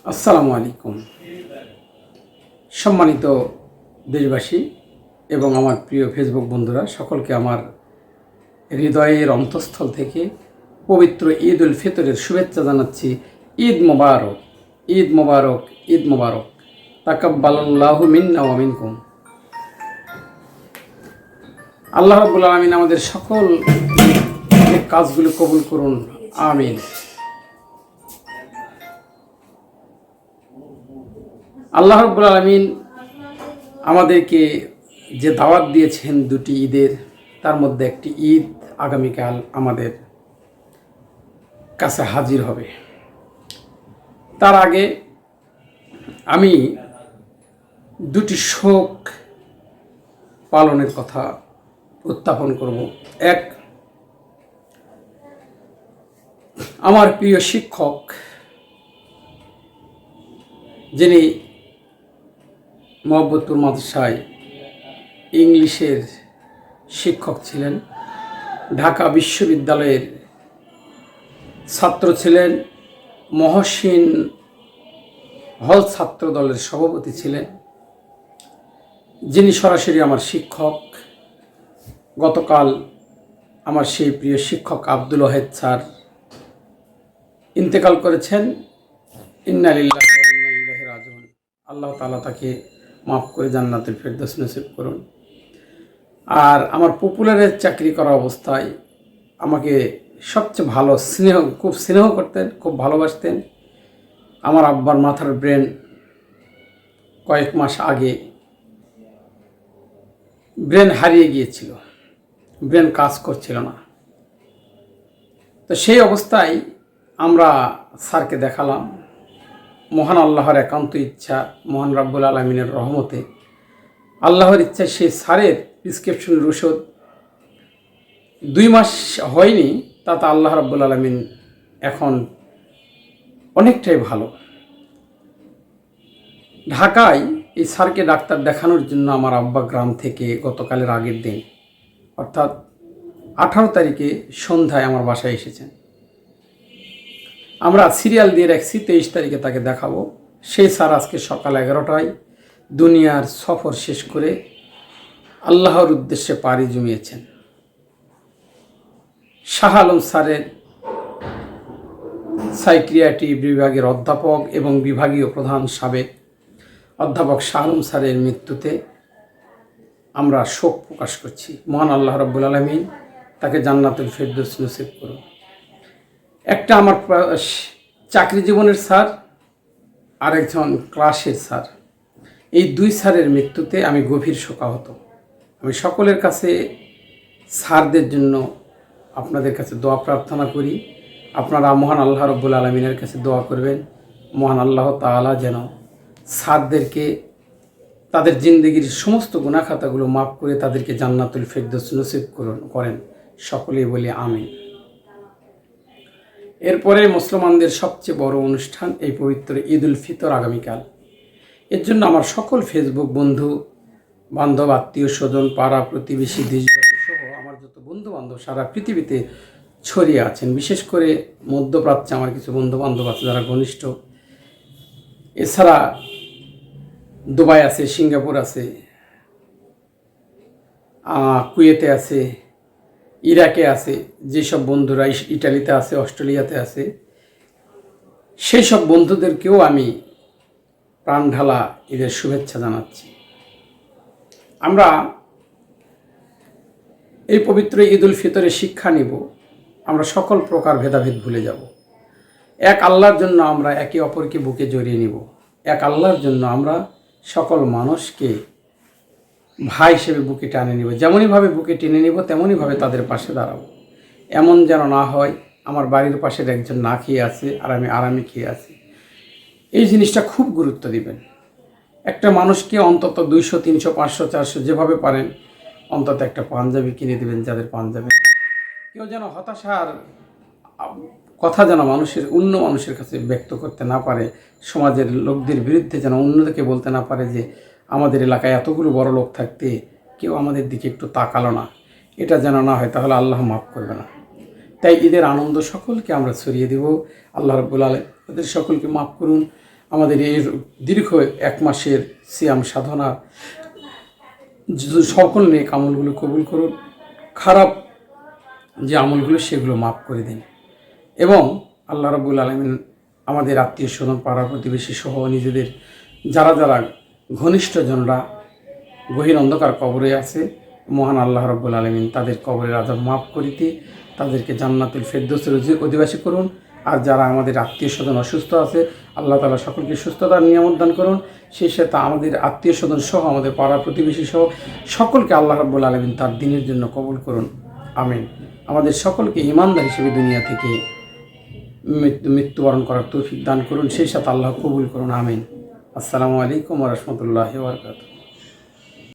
আসসালামু আলাইকুম। সম্মানিত দেশবাসী এবং আমার প্রিয় ফেসবুক বন্ধুরা, সকলকে আমার হৃদয়ের অন্তঃস্থল থেকে পবিত্র ঈদ উল ফিতরের শুভেচ্ছা জানাচ্ছি। ঈদ মোবারক, ঈদ মোবারক, ঈদ মোবারক। তাকাব্বালাল্লাহু মিন্না ওয়া মিনকুম। আল্লাহ রাব্বুল আলামিন আমাদের সকল কাজগুলো কবুল করুন, আমিন। আল্লাহ রাব্বুল আলামিন আমাদেরকে যে দাওয়াত দিয়েছেন দুটি ঈদের, তার মধ্যে একটি ঈদ আগামীকাল আমাদের কাছে হাজির হবে। তার আগে আমি দুটি শোক পালনের কথা উত্থাপন করব। এক, আমার প্রিয় শিক্ষক, যিনি মোহাম্মদপুর মাদ্রাসায় ইংলিশের শিক্ষক ছিলেন, ঢাকা বিশ্ববিদ্যালয়ের ছাত্র ছিলেন, মহসিন হল ছাত্র দলের সভাপতি ছিলেন, যিনি সরাসরি আমার শিক্ষক। গতকাল আমার সেই প্রিয় শিক্ষক আব্দুল ওয়াহেদ স্যার ইন্তেকাল করেছেন। ইন্না লিল্লাহি ওয়া ইন্না ইলাইহি রাজিউন। আল্লাহ তাআলা তাকে মাফ করে জান্নাতুল ফেরদৌস নসিব করুন। আর আমার পপুলারের চাকরি করা অবস্থায় আমাকে সবচেয়ে ভালো খুব স্নেহ করতেন, খুব ভালোবাসতেন। আমার আব্বার মাথার ব্রেন কয়েক মাস আগে ব্রেন হারিয়ে গিয়েছিল, ব্রেন কাজ করছিল না। তো সেই অবস্থায় আমরা স্যারকে দেখালাম। মহান আল্লাহর একান্ত ইচ্ছা, মহান রাব্বুল আলামিনের রহমতে, আল্লাহর ইচ্ছায় সেই স্যারের প্রেসক্রিপশনের ওষুধ 2 মাস হয়নি, তাতে আল্লাহ রাব্বুল আলামিন এখন অনেকটাই ভালো। ঢাকায় এই স্যারকে ডাক্তার দেখানোর জন্য আমার আব্বা গ্রাম থেকে গতকালের আগের দিন, অর্থাৎ 18 তারিখে সন্ধ্যায় আমার বাসায় এসেছেন। আমরা সিরিয়াল দিয়ে রাখছি 23 তারিখে তাকে দেখাবো। সেই স্যার আজকে সকাল 11টায় দুনিয়ার সফর শেষ করে আল্লাহর উদ্দেশ্যে পাড়ি জমিয়েছেন। শাহ আলম স্যারের সাইকিয়াট্রি বিভাগের অধ্যাপক এবং বিভাগীয় প্রধান সাবেক অধ্যাপক শাহ আলম স্যারের মৃত্যুতে আমরা শোক প্রকাশ করছি। মহান আল্লাহ রাব্বুল আলামিন তাকে জান্নাতুল ফেরদৌস নসিব করুন। একটা আমার চাকরি জীবনের স্যার, আরেকজন ক্লাসের স্যার, এই 2 স্যারের মৃত্যুতে আমি গভীর শোকাহত। আমি সকলের কাছে স্যারদের জন্য আপনাদের কাছে দোয়া প্রার্থনা করি। আপনারা মহান আল্লাহ রাব্বুল আলামিনের কাছে দোয়া করবেন, মহান আল্লাহ তাআলা যেন স্যারদেরকে তাদের জিন্দগির সমস্ত গুনাহ খাতাগুলো মাফ করে তাদেরকে জান্নাতুল ফেরদৌস নসিব করেন। সকলেই বলি আমিন। এরপরে মুসলমানদের সবচেয়ে বড় অনুষ্ঠান এই পবিত্র ঈদ উল ফিতর আগামীকাল। এর জন্য আমার সকল ফেসবুক বন্ধু বান্ধব, আত্মীয় স্বজন, পাড়া প্রতিবেশী, দেশবাসী সহ আমার যত বন্ধু বান্ধব সারা পৃথিবীতে ছড়িয়ে আছেন, বিশেষ করে মধ্যপ্রাচ্যে আমার কিছু বন্ধু বান্ধব আছে যারা ঘনিষ্ঠ। এছাড়া দুবাই আছে, সিঙ্গাপুর আছে, কুয়েতে আছে, ইরাকে আছে, যেসব বন্ধুরা ইটালিতে আছে, অস্ট্রেলিয়াতে আছে, সেই সব বন্ধুদেরকেও আমি প্রাণ ঢালা ঈদের শুভেচ্ছা জানাচ্ছি। আমরা এই পবিত্র ঈদ উল ফিতরে শিক্ষা নিব, আমরা সকল প্রকার ভেদাভেদ ভুলে যাব। এক আল্লাহর জন্য আমরা একে অপরকে বুকে জড়িয়ে নিব। এক আল্লাহর জন্য আমরা সকল মানুষকে ভাই হিসেবে বুকে টানে নিব। যেমনইভাবে বুকে টেনে নিব তেমনইভাবে তাদের পাশে দাঁড়াবো। এমন যেন না হয় আমার বাড়ির পাশের একজন না খেয়ে আছে আর আমি আরামে খেয়ে আছি। এই জিনিসটা খুব গুরুত্ব দিবেন। একটা মানুষকে অন্তত 200, 300, 500, 400 যেভাবে পারেন অন্তত একটা পাঞ্জাবি কিনে দেবেন, যাদের পাঞ্জাবি। কেউ যেন হতাশার কথা যেন অন্য মানুষের কাছে ব্যক্ত করতে না পারে, সমাজের লোকদের বিরুদ্ধে যেন অন্যদেরকে বলতে না পারে যে আমাদের এলাকায় এতগুলো বড় লোক থাকতে কেউ আমাদের দিকে একটু তাকালো না। এটা যেন না হয়, তাহলে আল্লাহ মাফ করবে না। তাই ঈদের আনন্দ সকলকে আমরা ছড়িয়ে দেব। আল্লাহ রাব্বুল আলামিন ওদের সকলকে মাফ করুন। আমাদের এই দীর্ঘ 1 মাসের সিয়াম সাধনা সকল নেক আমলগুলো কবুল করুন, খারাপ যে আমলগুলো সেগুলো মাফ করে দিন। এবং আল্লাহ রাব্বুল আলামিন আমাদের আত্মীয় স্বজন, পাড়া প্রতিবেশী সহ নিজেদের যারা যারা ঘনিষ্ঠজনরা গহীন অন্ধকার কবরে আছে, মহান আল্লাহ রাব্বুল আলামিন তাদের কবরের আযাব মাফ করিতে তাদেরকে জান্নাতুল ফেরদৌসের অধিবাসী করুন। আর যারা আমাদের আত্মীয় স্বজন অসুস্থ আছে, আল্লাহ তাআলা সকলকে সুস্থতার নিয়ামত দান করুন। সেই সাথে আমাদের আত্মীয় স্বজন সহ আমাদের পাড়া প্রতিবেশী সহ সকলকে আল্লাহ রাব্বুল আলামিন তার দ্বীনের জন্য কবুল করুন, আমিন। আমাদের সকলকে ঈমানদার হিসেবে দুনিয়া থেকে মৃত্যুবরণ করার তৌফিক দান করুন, সেই সাথে আল্লাহ কবুল করুন, আমিন। আসসালামু আলাইকুম ওয়া রাহমাতুল্লাহি ওয়া বারাকাতুহু।